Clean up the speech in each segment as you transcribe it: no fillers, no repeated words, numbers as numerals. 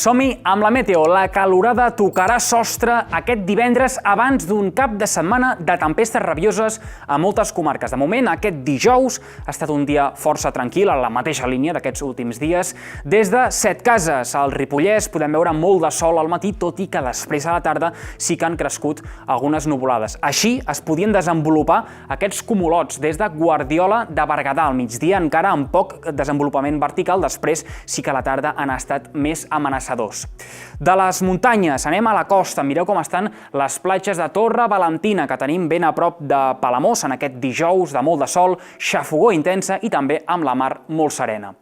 Som-hi amb la meteo. La calorada tocarà sostre aquest divendres abans d'un cap de setmana de tempestes rabioses a moltes comarques. De moment, aquest dijous ha estat un dia força tranquil, a la mateixa línia d'aquests últims dies. Des de Setcases, al Ripollès, podem veure molt de sol al matí, tot i que després a la tarda sí que han crescut algunes nuvolades. Així es podien desenvolupar aquests cumulots des de Guardiola de Berguedà al migdia, encara amb poc desenvolupament vertical, després sí que a la tarda han estat més amenaçadors. De les muntanyes anem a la costa. Mireu com estan les platges de Torre Valentina, que tenim ben a prop de Palamós en aquest dijous de molt de sol, xafogor intensa i també amb la mar molt serena.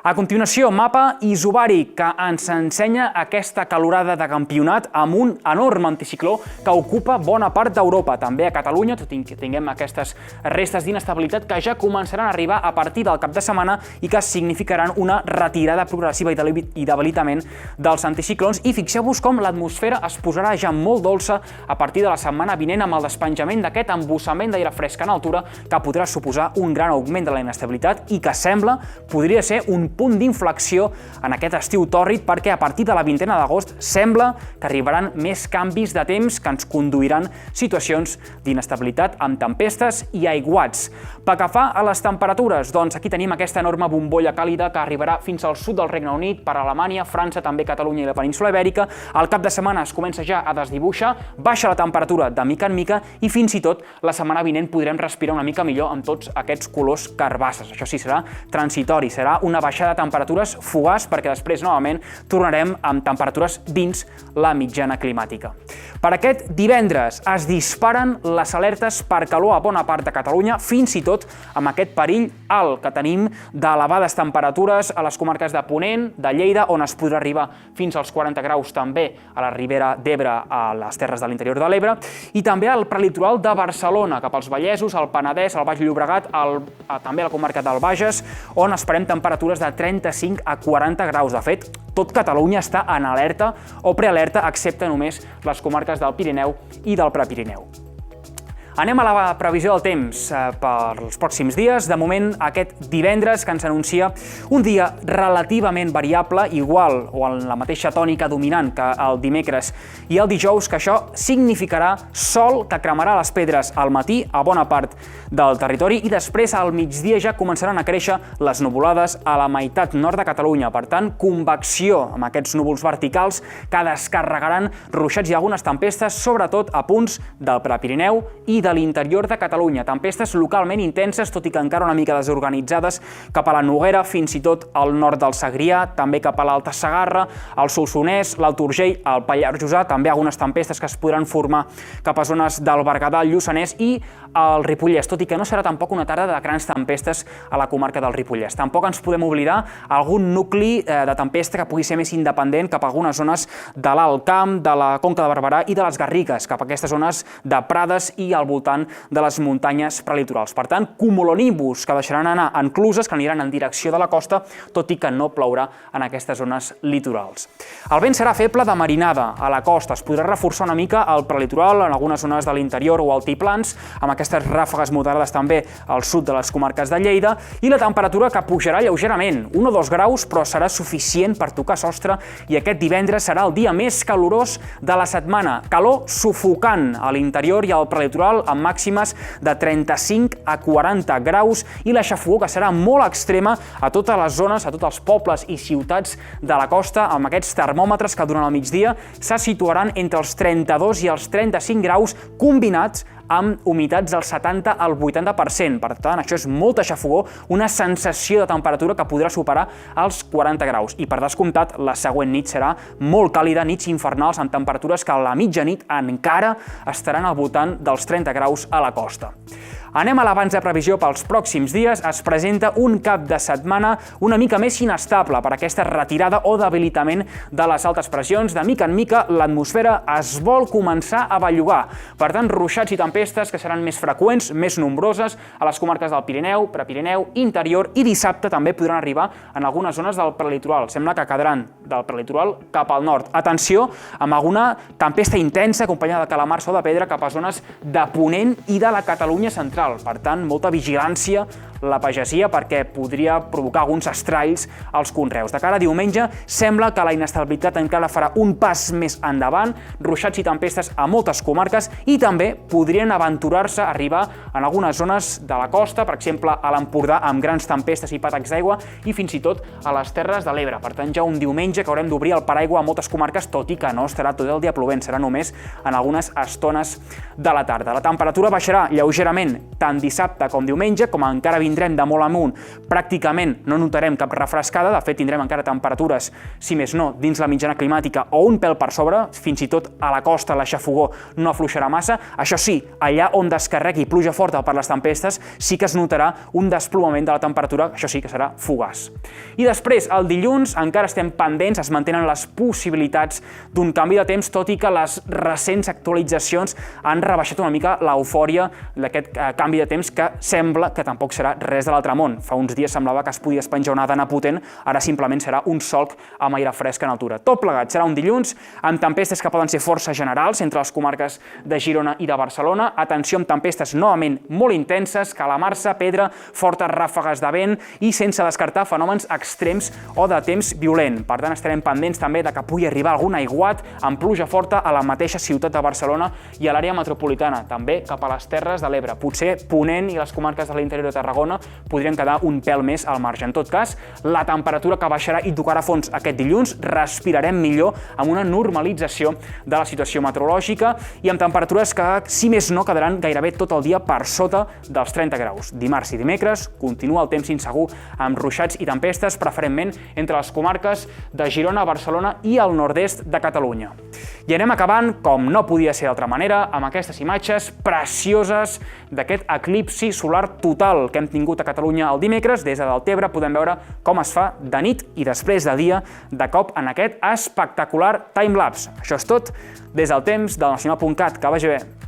A continuació, mapa isobàric, que ens ensenya aquesta calorada de campionat amb un enorme anticicló que ocupa bona part d'Europa, també a Catalunya, tot i que tinguem aquestes restes d'inestabilitat que ja començaran a arribar a partir del cap de setmana i que significaran una retirada progressiva i debilitament dels anticiclons. I fixeu-vos com l'atmosfera es posarà ja molt dolça a partir de la setmana vinent amb el despenjament d'aquest embussament d'aire fresc en altura que podrà suposar un gran augment de la inestabilitat i que sembla podria ser un punt d'inflexió en aquest estiu tòrrid, perquè a partir de la vintena d'agost sembla que arribaran més canvis de temps que ens conduiran situacions d'inestabilitat amb tempestes i aiguats. Pel que fa a les temperatures, doncs aquí tenim aquesta enorme bombolla càlida que arribarà fins al sud del Regne Unit, per Alemanya, França, també Catalunya i la península Ibèrica. Al cap de setmana es comença ja a desdibuixar, baixa la temperatura de mica en mica i fins i tot la setmana vinent podrem respirar una mica millor amb tots aquests colors carbasses. Això sí, serà transitori, serà una baixada de temperatures fugaç, perquè després novament tornarem amb temperatures dins la mitjana climàtica. Per aquest divendres es disparen les alertes per calor a bona part de Catalunya, fins i tot amb aquest perill alt que tenim d'elevades temperatures a les comarques de Ponent, de Lleida, on es podrà arribar fins als 40 graus també a la Ribera d'Ebre, a les terres de l'interior de l'Ebre, i també al prelitoral de Barcelona, cap als Vallesos, al Penedès, al Baix Llobregat, també a la comarca del Bages, on esperem temperatures de 35 a 40 graus. De fet, tot Catalunya està en alerta o prealerta, excepte només les comarques del Pirineu i del Prepirineu. Anem a la previsió del temps per els pròxims dies. De moment, aquest divendres, que ens anuncia un dia relativament variable, igual o en la mateixa tònica dominant que el dimecres i el dijous, que això significarà sol que cremarà les pedres al matí a bona part del territori i després al migdia ja començaran a créixer les nuvolades a la meitat nord de Catalunya. Per tant, convecció amb aquests núvols verticals que descarregaran ruixats i algunes tempestes, sobretot a punts del Prepirineu i de l'interior de Catalunya. Tempestes localment intenses, tot i que encara una mica desorganitzades, cap a la Noguera, fins i tot al nord del Segrià, també cap a l'Alta Segarra, al Solsonès, l'Alt Urgell, al Pallars Jussà, també algunes tempestes que es podran formar cap a zones del Berguedà, el Lluçanès i el Ripollès, tot i que no serà tampoc una tarda de grans tempestes a la comarca del Ripollès. Tampoc ens podem oblidar algun nucli de tempesta que pugui ser més independent cap a algunes zones de l'Alt Camp, de la Conca de Barberà i de les Garrigues, cap a aquestes zones de Prades i al voltant de les muntanyes prelitorals. Per tant, cumulonimbus que deixaran anar encluses, que aniran en direcció de la costa, tot i que no plourà en aquestes zones litorals. El vent serà feble de marinada a la costa, es podrà reforçar una mica al prelitoral, en algunes zones de l'interior o altiplans, amb aquestes ràfegues moderades també al sud de les comarques de Lleida, i la temperatura que pujarà lleugerament, 1 o 2 graus, però serà suficient per tocar sostre, i aquest divendres serà el dia més calorós de la setmana. Calor sufocant a l'interior i al prelitoral, amb màximes de 35 a 40 graus i la xafogor que serà molt extrema a totes les zones, a tots els pobles i ciutats de la costa, amb aquests termòmetres que durant el migdia se situaran entre els 32 i els 35 graus combinats amb humitats del 70 al 80%. Per tant, això és molta xafogor, una sensació de temperatura que podrà superar els 40 graus. I per descomptat, la següent nit serà molt càlida, nits infernals amb temperatures que a la mitjanit encara estaran al voltant dels 30 graus a la costa. Anem a l'abans de previsió pels pròxims dies. Es presenta un cap de setmana una mica més inestable per aquesta retirada o debilitament de les altes pressions. De mica en mica, l'atmosfera es vol començar a bellugar. Per tant, ruixats i tempestes que seran més freqüents, més nombroses a les comarques del Pirineu, Prepirineu, interior, i dissabte també podran arribar en algunes zones del prelitoral. Sembla que quedaran del prelitoral cap al nord. Atenció amb alguna tempesta intensa acompanyada de calamars o de pedra cap a zones de Ponent i de la Catalunya central. Per tant, molta vigilància la pagesia perquè podria provocar alguns estralls als conreus. De cara a diumenge, sembla que la inestabilitat encara farà un pas més endavant, ruixats i tempestes a moltes comarques i també podrien aventurar-se a arribar en algunes zones de la costa, per exemple a l'Empordà amb grans tempestes i patacs d'aigua i fins i tot a les Terres de l'Ebre. Per tant, ja un diumenge que haurem d'obrir el paraigua a moltes comarques, tot i que no estarà tot el dia plovent, serà només en algunes estones de la tarda. La temperatura baixarà lleugerament tant dissabte com diumenge, com encara vindrem de molt amunt, pràcticament no notarem cap refrescada, de fet tindrem encara temperatures, si més no, dins la mitjana climàtica o un pèl per sobre, fins i tot a la costa l'aixafogó no afluixarà massa. Això sí, allà on descarregui pluja forta per les tempestes, sí que es notarà un desplomament de la temperatura, això sí que serà fugaç. I després, el dilluns, encara estem pendents, es mantenen les possibilitats d'un canvi de temps, tot i que les recents actualitzacions han rebaixat una mica l'eufòria d'aquest canvi de temps, que sembla que tampoc serà res de l'altre món. Fa uns dies semblava que es podia penjar una dana potent, ara simplement serà un solc amb aire fresc en altura. Tot plegat serà un dilluns amb tempestes que poden ser força generals entre les comarques de Girona i de Barcelona. Atenció amb tempestes novament molt intenses, calamarsa, pedra, fortes ràfegues de vent i sense descartar fenòmens extrems o de temps violent. Per tant, estarem pendents també de que pugui arribar algun aiguat amb pluja forta a la mateixa ciutat de Barcelona i a l'àrea metropolitana, també cap a les Terres de l'Ebre. Potser Ponent i les comarques de l'interior de Tarragona podrien quedar un pèl més al marge. En tot cas, la temperatura que baixarà i tocarà fons aquest dilluns, respirarem millor amb una normalització de la situació meteorològica i amb temperatures que, si més no, quedaran gairebé tot el dia per sota dels 30 graus. Dimarts i dimecres continua el temps insegur amb ruixats i tempestes, preferentment entre les comarques de Girona, Barcelona i el nord-est de Catalunya. I anem acabant, com no podia ser d'altra manera, amb aquestes imatges precioses d'aquest eclipsi solar total que hem tingut a Catalunya el dimecres. Des de Deltebre podem veure com es fa de nit i després de dia, de cop en aquest espectacular timelapse. Això és tot des del temps del Nacional.cat. Que vagi bé.